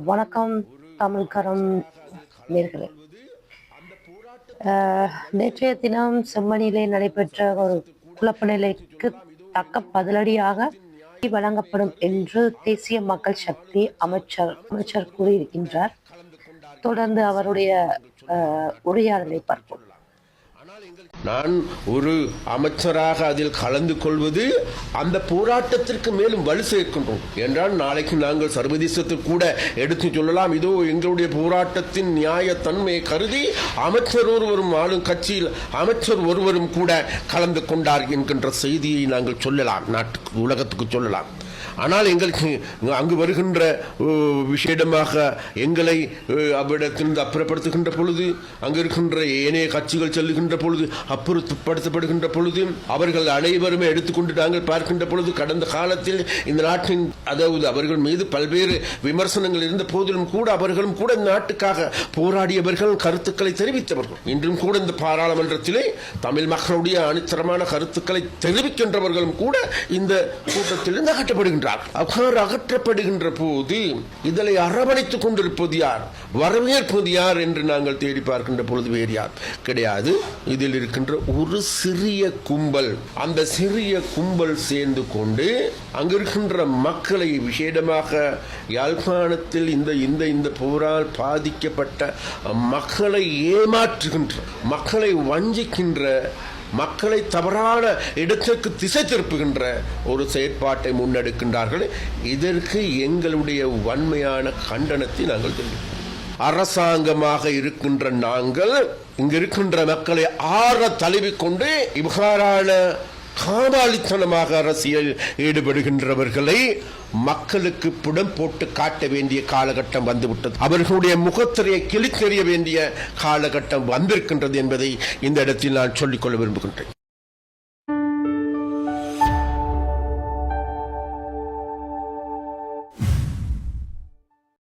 வணக்கம் தமிழ்கரம் நேர்களே. நேற்றைய தினம் செம்மணியிலே நடைபெற்ற ஒரு குழப்ப நிலைக்கு தக்க பதிலடியாக வழங்கப்படும் என்று தேசிய மக்கள் சக்தி அமைச்சர் கூறியிருக்கின்றார். தொடர்ந்து அவருடைய உரையாடலை பார்ப்போம். நான் ஒரு அமைச்சராக அதில் கலந்து கொள்வது அந்த போராட்டத்திற்கு மேலும் வலு சேர்க்கின்றோம் என்றால் நாளைக்கு நாங்கள் சர்வதேசத்தில் கூட எடுத்து சொல்லலாம், இதோ எங்களுடைய போராட்டத்தின் நியாயத்தன்மையை கருதி அமைச்சர் ஒருவரும் ஆளும் கட்சியில் அமைச்சர் ஒருவரும் கூட கலந்து கொண்டார் என்கின்ற செய்தியை நாங்கள் சொல்லலாம், நாட்டுக்கு உலகத்துக்கு சொல்லலாம். ஆனால் எங்களுக்கு அங்கு வருகின்ற விஷயமாக எங்களை அவ்விடத்திலிருந்து அப்புறப்படுத்துகின்ற பொழுது, அங்கு இருக்கின்ற ஏனைய கட்சிகள் செல்லுகின்ற பொழுது, அப்புறப்படுத்தப்படுகின்ற பொழுது, அவர்கள் அனைவருமே எடுத்துக்கொண்டு நாங்கள் பார்க்கின்ற பொழுது, கடந்த காலத்தில் இந்த நாட்டின் அதாவது அவர்கள் மீது பல்வேறு விமர்சனங்கள் இருந்த போதிலும் கூட அவர்களும் கூட இந்த நாட்டுக்காக போராடியவர்கள், கருத்துக்களை தெரிவித்தவர்கள். இன்றும் கூட இந்த பாராளுமன்றத்திலே தமிழ் மக்களுடைய அணித்தரமான கருத்துக்களை தெரிவிக்கின்றவர்களும் கூட இந்த கூட்டத்திலிருந்து அகற்றப்படுகின்றனர். அவ்வாறு அகற்றப்படுகின்ற போது இதனை அரவணைத்துக் கொண்டிருப்பது யார், வரவேற்பது யார் என்று நாங்கள் தேடி பார்க்கின்ற பொழுது வேறு யார் கிடையாது. இதில் இருக்கின்ற ஒரு சிறிய கும்பல், அந்த சிறிய கும்பல் சேர்ந்து கொண்டு அங்கிருக்கின்ற மக்களை விசேடமாக யாழ்ப்பாணத்தில் இந்த போரால் பாதிக்கப்பட்ட மக்களை ஏமாற்றுகின்ற, மக்களை வஞ்சிக்கின்ற, மக்களை தவறான இடத்திற்கு திசை திருப்புகின்ற ஒரு செயற்பாட்டை முன்னெடுக்கின்றார்கள். இதற்கு எங்களுடைய வன்மையான கண்டனத்தை நாங்கள் தெரிவிக்கிறோம். அரசாங்கமாக இருக்கின்ற நாங்கள் இங்கு இருக்கின்ற மக்களை ஆற தழுவிக்கொண்டு இவ்வாறான காபாலித்தனமாக அரசியல் ஈடுபடுகின்றவர்களை மக்களுக்கு புடம் போட்டு காட்ட வேண்டிய காலகட்டம் வந்துவிட்டது. அவர்களுடைய முகத்திரையை கிழித்தெறிய வேண்டிய காலகட்டம் வந்திருக்கின்றது என்பதை இந்த இடத்தில் நான் சொல்லிக்கொள்ள விரும்புகின்றேன்.